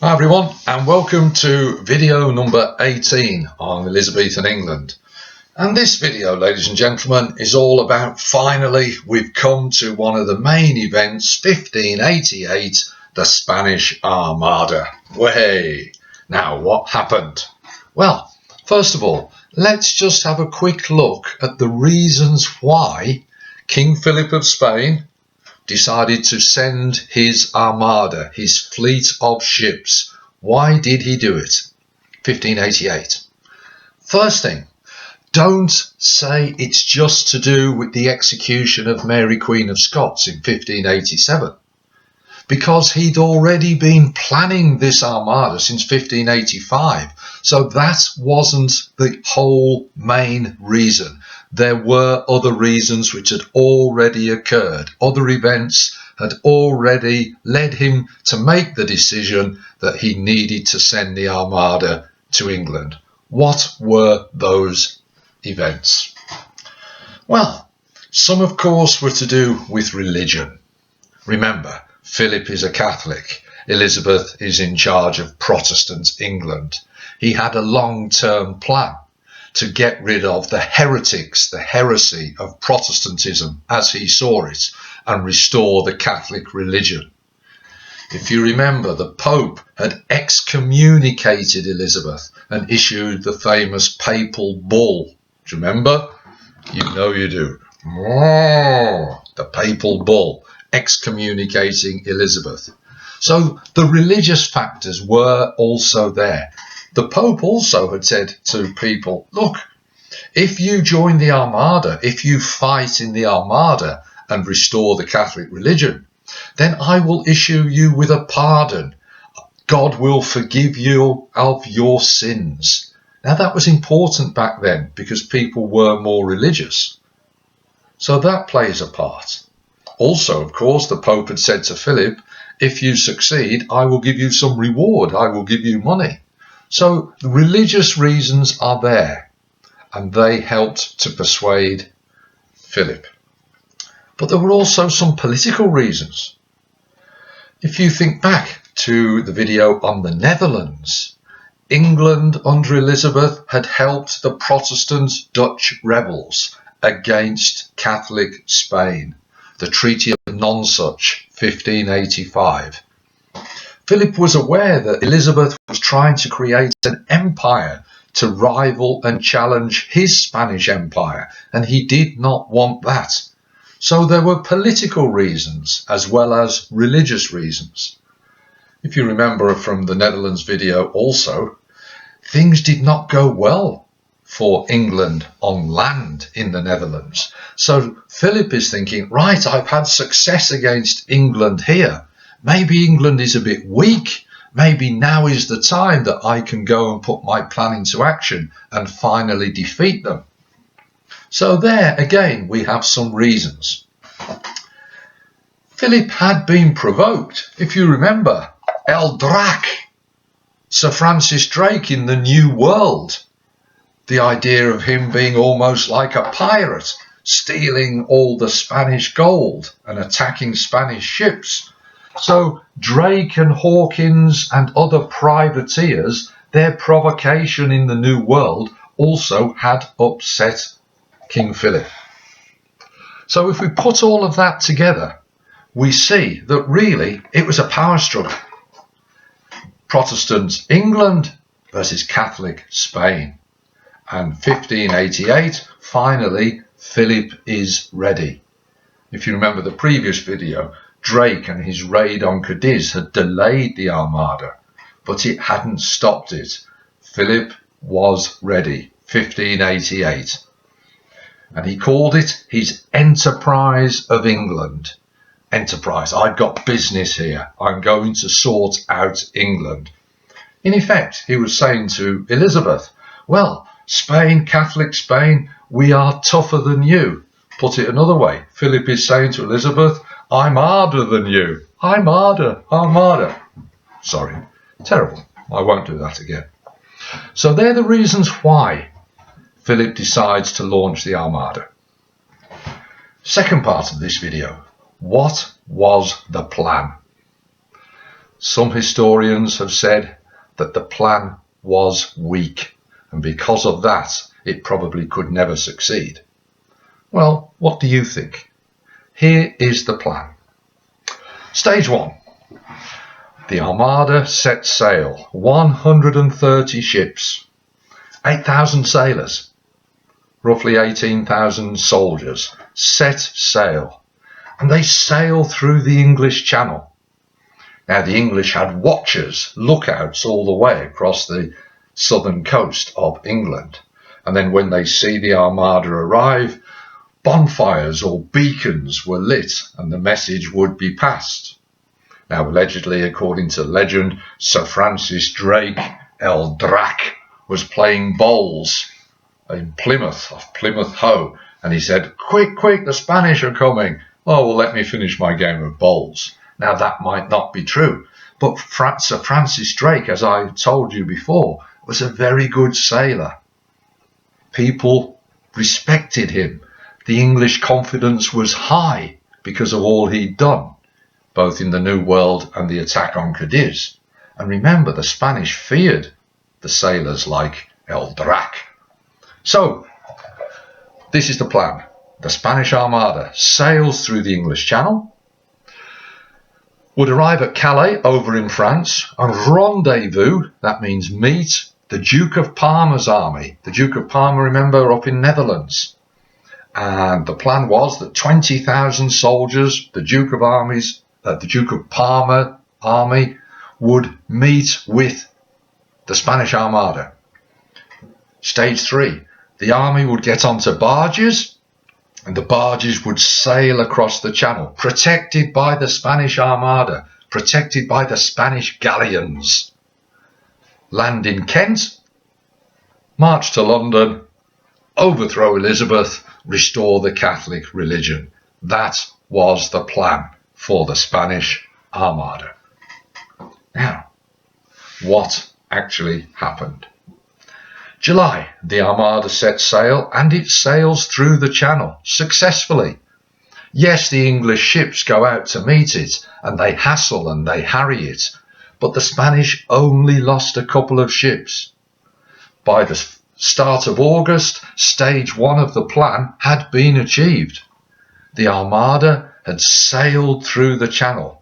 Hi everyone, and welcome to video number 18 on Elizabethan England. And this video, ladies and gentlemen, is all about finally we've come to one of the main events, 1588, the Spanish Armada. Way! Now what happened? Well, first of all, let's just have a quick look at the reasons why King Philip of Spain decided to send his armada, his fleet of ships. Why did he do it? 1588. First thing, don't say it's just to do with the execution of Mary Queen of Scots in 1587, because he'd already been planning this armada since 1585. So that wasn't the whole main reason. There were other reasons which had already occurred. Other events had already led him to make the decision that he needed to send the armada to England. What were those events? Well, some of course were to do with religion. Remember, Philip is a Catholic. Elizabeth is in charge of Protestant England. He had a long-term plan to get rid of the heretics, the heresy of Protestantism as he saw it, and restore the Catholic religion. If you remember, the Pope had excommunicated Elizabeth and issued the famous papal bull. Do you remember? You know you do. The papal bull excommunicating Elizabeth. So the religious factors were also there. The Pope also had said to people, look, if you join the Armada, if you fight in the Armada and restore the Catholic religion, then I will issue you with a pardon. God will forgive you of your sins. Now that was important back then because people were more religious. So that plays a part. Also, of course, the Pope had said to Philip, if you succeed, I will give you some reward. I will give you money. So the religious reasons are there, and they helped to persuade Philip. But there were also some political reasons. If you think back to the video on the Netherlands, England under Elizabeth had helped the Protestant Dutch rebels against Catholic Spain. The Treaty of Nonsuch, 1585. Philip was aware that Elizabeth was trying to create an empire to rival and challenge his Spanish empire, and he did not want that. So there were political reasons as well as religious reasons. If you remember from the Netherlands video also, things did not go well for England on land in the Netherlands. So Philip is thinking, right, I've had success against England here. Maybe England is a bit weak. Maybe now is the time that I can go and put my plan into action and finally defeat them. So there again, we have some reasons. Philip had been provoked. If you remember, El Drac, Sir Francis Drake in the New World. The idea of him being almost like a pirate, stealing all the Spanish gold and attacking Spanish ships. So Drake and Hawkins and other privateers, their provocation in the New World also had upset King Philip. So if we put all of that together, we see that really it was a power struggle. Protestant England versus Catholic Spain. And 1588, finally, Philip is ready. If you remember the previous video, Drake and his raid on Cadiz had delayed the Armada, but it hadn't stopped it. Philip was ready, 1588. And he called it his Enterprise of England. Enterprise, I've got business here. I'm going to sort out England. In effect, he was saying to Elizabeth, well, Spain, Catholic Spain, we are tougher than you. Put it another way, Philip is saying to Elizabeth, I'm harder than you. I'm harder. Sorry, terrible. I won't do that again. So they're the reasons why Philip decides to launch the Armada. Second part of this video, what was the plan? Some historians have said that the plan was weak, and because of that, it probably could never succeed. Well, what do you think? Here is the plan. Stage 1. The Armada set sail. 130 ships, 8,000 sailors, roughly 18,000 soldiers, set sail. And they sail through the English Channel. Now, the English had watchers, lookouts all the way across the southern coast of England. And then when they see the Armada arrive, bonfires or beacons were lit and the message would be passed. Now, allegedly, according to legend, Sir Francis Drake, El Drac, was playing bowls in Plymouth, off Plymouth Hoe, and he said, quick, quick, the Spanish are coming. Oh, well, let me finish my game of bowls. Now, that might not be true, but Sir Francis Drake, as I told you before, was a very good sailor. People respected him. The English confidence was high because of all he'd done, both in the New World and the attack on Cadiz. And remember, the Spanish feared the sailors like El Drac. So, this is the plan. The Spanish Armada sails through the English Channel, would arrive at Calais over in France and rendezvous, that means meet, the Duke of Parma's army. The Duke of Parma, remember, up in Netherlands. And the plan was that 20,000 soldiers, the Duke of Parma army, would meet with the Spanish Armada. Stage 3, the army would get onto barges, and the barges would sail across the channel, protected by the Spanish Armada, protected by the Spanish galleons. Land in Kent, march to London, overthrow Elizabeth, restore the Catholic religion. That was the plan for the Spanish Armada. Now, what actually happened? July, the Armada sets sail, and it sails through the Channel successfully. Yes, the English ships go out to meet it, and they hassle and they harry it, but the Spanish only lost a couple of ships. By the start of August, stage 1 of the plan had been achieved. The Armada had sailed through the Channel.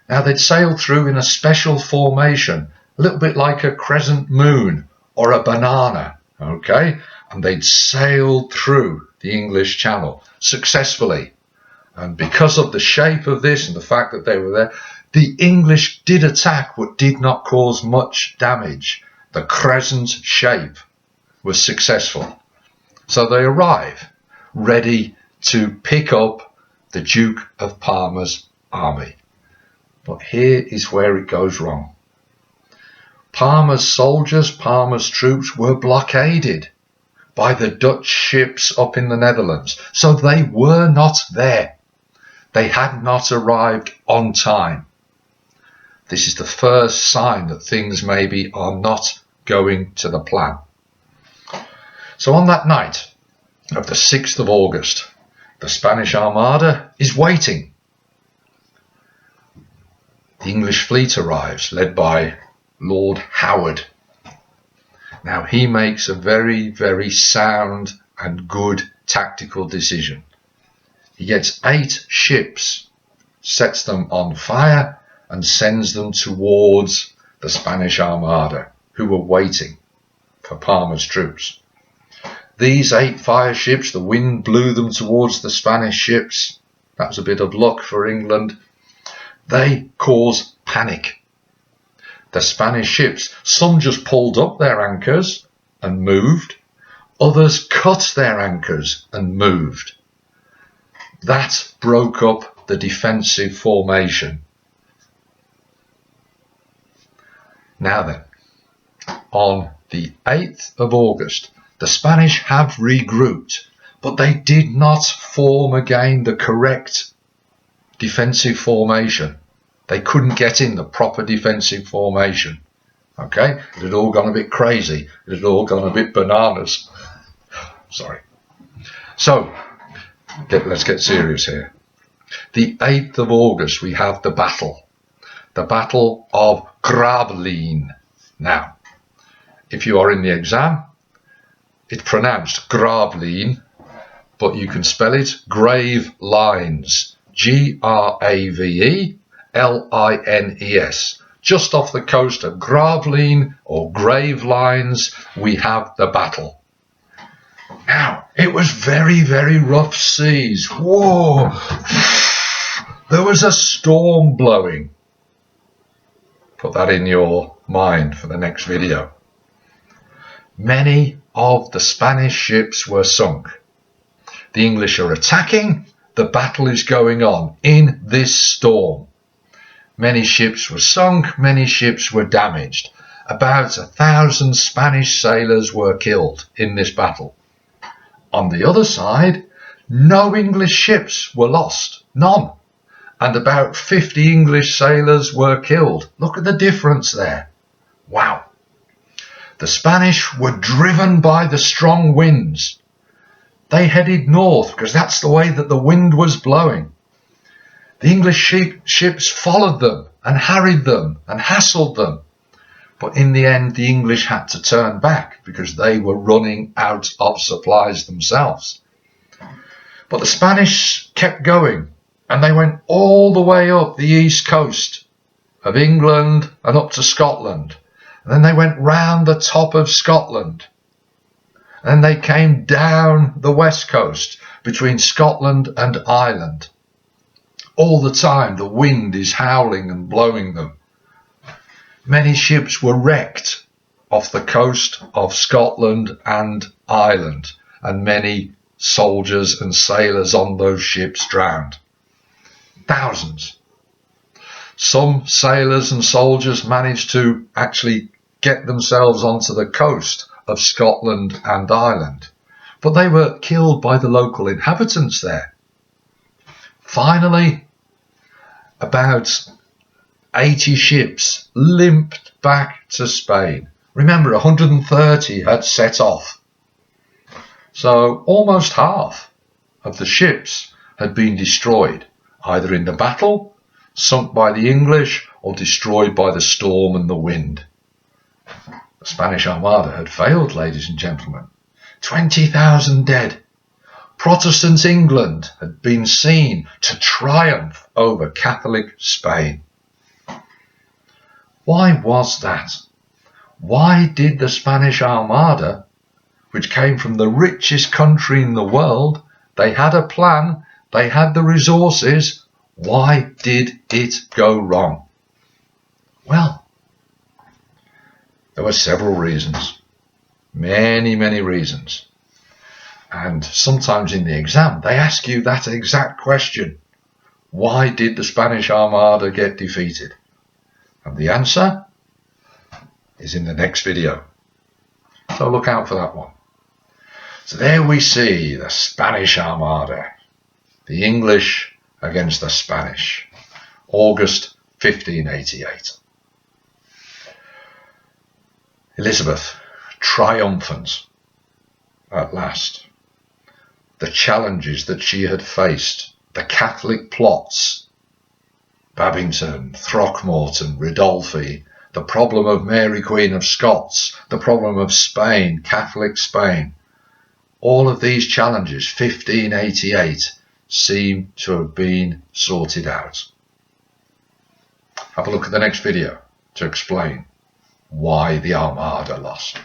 Now, they'd sailed through in a special formation, a little bit like a crescent moon or a banana, okay? And they'd sailed through the English Channel successfully. And because of the shape of this and the fact that they were there, the English did attack but did not cause much damage. The crescent shape was successful. So they arrive ready to pick up the Duke of Parma's army. But here is where it goes wrong. Parma's soldiers, Parma's troops were blockaded by the Dutch ships up in the Netherlands. So they were not there. They had not arrived on time. This is the first sign that things maybe are not going to the plan. So on that night of the 6th of August, the Spanish Armada is waiting. The English fleet arrives, led by Lord Howard. Now, he makes a very, very sound and good tactical decision. He gets 8 ships, sets them on fire, and sends them towards the Spanish Armada, who were waiting for Parma's troops. These 8 fire ships, the wind blew them towards the Spanish ships. That was a bit of luck for England. They cause panic. The Spanish ships, some just pulled up their anchors and moved. Others cut their anchors and moved. That broke up the defensive formation. Now then, on the 8th of August, the Spanish have regrouped, but they did not form again the correct defensive formation. They couldn't get in the proper defensive formation. Okay? It had all gone a bit crazy. It had all gone a bit bananas. Sorry. So, let's get serious here. The 8th of August, we have the battle. the Battle of Gravelines. Now, if you are in the exam, it's pronounced Gravelines, but you can spell it Grave Lines, Gravelines. Just off the coast of Gravelines or Grave Lines, we have the battle. Now, it was very, very rough seas. Whoa! There was a storm blowing. Put that in your mind for the next video. Many of the Spanish ships were sunk. The English are attacking. The battle is going on in this storm. Many ships were sunk. Many ships were damaged. About 1,000 Spanish sailors were killed in this battle. On the other side, no English ships were lost. None. And about 50 English sailors were killed. Look at the difference there. Wow. The Spanish were driven by the strong winds. They headed north because that's the way that the wind was blowing. The English ships followed them and harried them and hassled them. But in the end, the English had to turn back because they were running out of supplies themselves. But the Spanish kept going, and they went all the way up the east coast of England and up to Scotland. And then they went round the top of Scotland. And they came down the west coast between Scotland and Ireland. All the time the wind is howling and blowing them. Many ships were wrecked off the coast of Scotland and Ireland, and many soldiers and sailors on those ships drowned. Thousands. Some sailors and soldiers managed to actually get themselves onto the coast of Scotland and Ireland, but they were killed by the local inhabitants there. Finally, about 80 ships limped back to Spain. Remember, 130 had set off. So almost half of the ships had been destroyed, either in the battle, sunk by the English, or destroyed by the storm and the wind. The Spanish Armada had failed, ladies and gentlemen. 20,000 dead. Protestant England had been seen to triumph over Catholic Spain. Why was that? Why did the Spanish Armada, which came from the richest country in the world, they had a plan, they had the resources, why did it go wrong? Well, there were several reasons. Many, many reasons. And sometimes in the exam, they ask you that exact question. Why did the Spanish Armada get defeated? And the answer is in the next video. So look out for that one. So there we see the Spanish Armada. The English against the Spanish. August 1588. Elizabeth, triumphant at last. The challenges that she had faced, the Catholic plots, Babington, Throckmorton, Ridolfi, the problem of Mary Queen of Scots, the problem of Spain, Catholic Spain. All of these challenges, 1588, seem to have been sorted out. Have a look at the next video to explain why the Armada lost.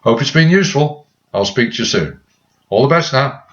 Hope it's been useful. I'll speak to you soon. All the best now.